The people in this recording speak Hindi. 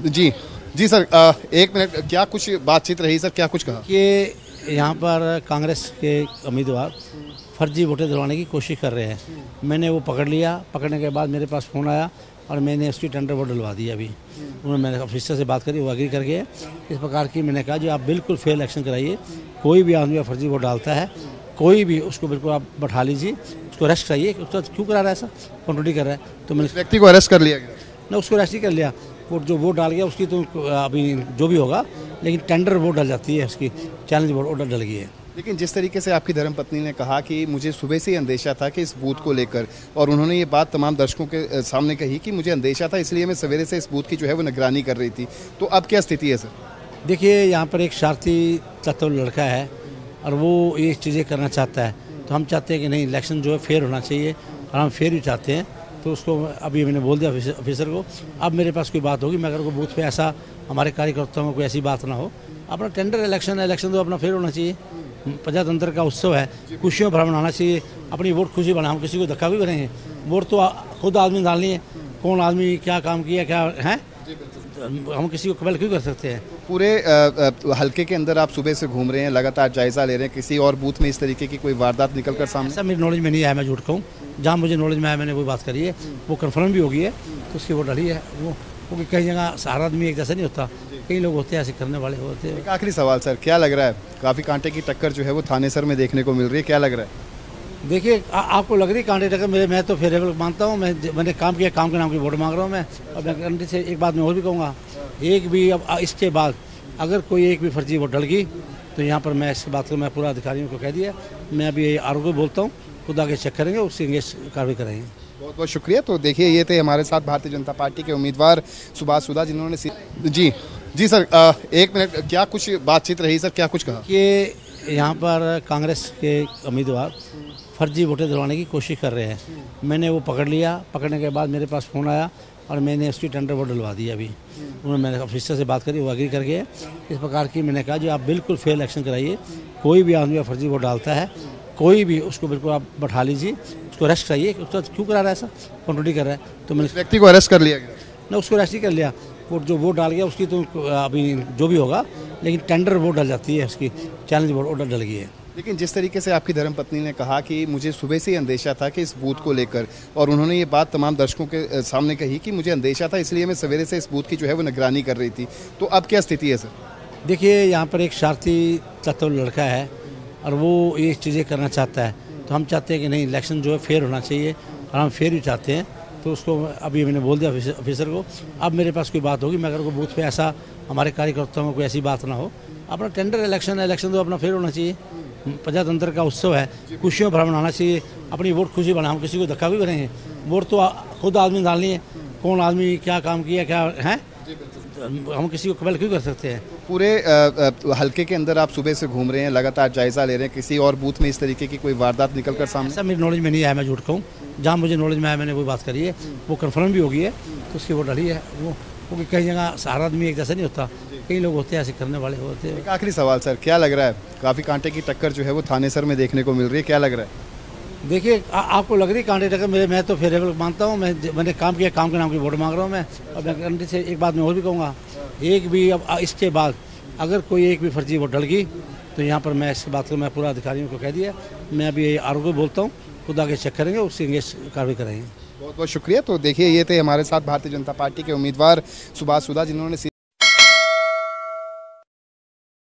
जी जी सर, एक मिनट, क्या कुछ बातचीत रही सर, क्या कुछ कहा? कि यहाँ पर कांग्रेस के उम्मीदवार फर्जी वोटें दिलवाने की कोशिश कर रहे हैं। मैंने वो पकड़ लिया। पकड़ने के बाद मेरे पास फ़ोन आया और मैंने उसकी टेंडर वोट डलवा दी। अभी उन्होंने मैंने ऑफिसर से बात करी, वो एग्री कर गए। इस प्रकार की मैंने कहा जी आप बिल्कुल फेल एक्शन कराइए। कोई भी आदमी फर्जी वोट डालता है, कोई भी, उसको बिल्कुल आप बैठा लीजिए, उसको अरेस्ट कराइए। उसका क्यों करा रहा है ऐसा, कॉन्ट्रोडी कर रहा है। तो मैंने व्यक्ति को अरेस्ट कर लिया गया? ना, उसको अरेस्ट ही कर लिया। वो जो वोट डाल गया उसकी तो अभी जो भी होगा, लेकिन टेंडर वोट डल जाती है, उसकी चैलेंज वोट ऑर्डर डल गई है। लेकिन जिस तरीके से आपकी धर्मपत्नी ने कहा कि मुझे सुबह से ही अंदेशा था कि इस बूथ को लेकर, और उन्होंने ये बात तमाम दर्शकों के सामने कही कि मुझे अंदेशा था इसलिए मैं सवेरे से इस बूथ की जो है वो निगरानी कर रही थी, तो अब क्या स्थिति है सर? देखिए, यहाँ पर एक शरारती तत्व लड़का है और वो ये चीज़ें करना चाहता है। तो हम चाहते हैं कि नहीं, इलेक्शन जो है फेयर होना चाहिए और हम फेयर भी चाहते हैं। तो उसको अभी मैंने बोल दिया ऑफिसर को। अब मेरे पास कोई बात होगी, मैं अगर कोई बूथ पे ऐसा हमारे कार्यकर्ताओं में कोई ऐसी बात ना हो, अपना टेंडर इलेक्शन तो अपना फेयर होना चाहिए। प्रजातंत्र का उत्सव है, खुशियों भरा मनाना चाहिए। अपनी वोट खुशी बना, हम किसी को धक्का भी करेंगे। वोट तो खुद आदमी डालनी है, कौन आदमी क्या काम किया क्या है, हम किसी को कबल क्यों कर सकते हैं। पूरे हल्के के अंदर आप सुबह से घूम रहे हैं, लगातार जायजा ले रहे हैं, किसी और बूथ में इस तरीके की कोई वारदात निकल कर सामने? ऐसा मेरी नॉलेज में नहीं आया, मैं झूठ कहूँ। जहाँ मुझे नॉलेज में आया मैंने वही बात करी है, वो कन्फर्म भी होगी है, तो उसकी वोट डली है। वो क्योंकि कई जगह सारा आदमी एक जैसा नहीं होता, कई लोग होते हैं ऐसे करने वाले होते हैं। एक आखिरी सवाल सर, क्या लग रहा है, काफ़ी कांटे की टक्कर जो है वो थानेसर में देखने को मिल रही है, क्या लग रहा है? देखिए, आपको लग रही कांटे टक्कर, मैं तो फेवरेबल मानता हूँ। मैंने काम किया, काम के नाम की वोट मांग रहा हूँ मैं। और मैं गारंटी से एक बात मैं और भी कहूँगा, एक भी अब इसके बाद अगर कोई एक भी फर्जी वोट डल गई तो यहाँ पर मैं इस बात को मैं पूरा अधिकारियों को कह दिया। मैं अभी आरोग्य बोलता हूँ, खुद आगे चेक करेंगे, उससे इंगेज कार्रवाई करेंगे। बहुत बहुत शुक्रिया। तो देखिए, ये थे हमारे साथ भारतीय जनता पार्टी के उम्मीदवार सुभाष सुधा, जिन्होंने जी जी सर, एक मिनट, क्या कुछ बातचीत रही सर, क्या कुछ कहा? कि यहाँ पर कांग्रेस के उम्मीदवार फर्जी वोटें दिलवाने की कोशिश कर रहे हैं। मैंने वो पकड़ लिया। पकड़ने के बाद मेरे पास फ़ोन आया और मैंने उसकी टेंडर वोट डलवा दी। अभी उन्होंने मैंने ऑफिसर से बात करी, वो एग्री कर गए। इस प्रकार की मैंने कहा जी आप बिल्कुल फेल एक्शन कराइए। कोई भी आदमी फर्जी वोट डालता है, कोई भी, उसको बिल्कुल आप बैठा लीजिए, उसको अरेस्ट कराइए। उसका क्यों करा रहा है ऐसा, कॉन्ट्रोडी कर रहा है। तो मैंने व्यक्ति को अरेस्ट कर लिया गया? ना, उसको अरेस्ट ही कर लिया। वो जो वोट डाल गया उसकी तो अभी जो भी होगा, लेकिन टेंडर वोट डल जाती है, उसकी चैलेंज वोट ऑर्डर डल गई है। लेकिन जिस तरीके से आपकी धर्मपत्नी ने कहा कि मुझे सुबह से ही अंदेशा था कि इस बूथ को लेकर, और उन्होंने ये बात तमाम दर्शकों के सामने कही कि मुझे अंदेशा था इसलिए मैं सवेरे से इस बूथ की जो है वो निगरानी कर रही थी, तो अब क्या स्थिति है सर? देखिए, यहाँ पर एक शरारती तत्व लड़का है और वो ये चीज़ें करना चाहता है। तो हम चाहते हैं कि नहीं, इलेक्शन जो है फेयर होना चाहिए और हम फेयर भी चाहते हैं। तो उसको अभी मैंने बोल दिया ऑफिसर को। अब मेरे पास कोई बात होगी, मैं अगर कोई बूथ पे ऐसा हमारे कार्यकर्ताओं में कोई ऐसी बात ना हो, अपना टेंडर इलेक्शन तो अपना फेयर होना चाहिए। प्रजातंत्र का उत्सव है, खुशियों भरा मनाना चाहिए। अपनी वोट खुशी बना, हम किसी को धक्का भी करेंगे। वोट तो खुद आदमी डालनी है, कौन आदमी क्या काम किया क्या है, हम किसी को कबल क्यों कर सकते हैं। पूरे हल्के के अंदर आप सुबह से घूम रहे हैं, लगातार जायजा ले रहे हैं, किसी और बूथ में इस तरीके की कोई वारदात निकल कर सामने? ऐसा मेरी नॉलेज में नहीं आया, मैं झूठ कहूँ। जहाँ मुझे नॉलेज में आया मैंने वही बात करी है, वो कन्फर्म भी होगी है, तो उसकी वोट डली है। वो क्योंकि कई जगह सारा आदमी एक जैसा नहीं होता, कई लोग होते हैं ऐसे करने वाले होते हैं। एक आखिरी सवाल सर, क्या लग रहा है, काफ़ी कांटे की टक्कर जो है वो थानेसर में देखने को मिल रही है, क्या लग रहा है? देखिए, आपको लग रही कांटे टक्कर, मैं तो फेवरेबल मानता हूँ। मैंने काम किया, काम के नाम की वोट मांग रहा हूँ मैं। और मैं गारंटी से एक बात मैं और भी कहूँगा, एक भी अब इसके बाद अगर कोई एक भी फर्जी वोट डल गई तो यहाँ पर मैं इस बात को मैं पूरा अधिकारियों को कह दिया। मैं अभी आरोग्य बोलता हूँ, खुद आगे चेक करेंगे, उससे इंगेज कार्रवाई करेंगे। बहुत बहुत शुक्रिया। तो देखिए, ये थे हमारे साथ भारतीय जनता पार्टी के उम्मीदवार सुभाष सुधा, जिन्होंने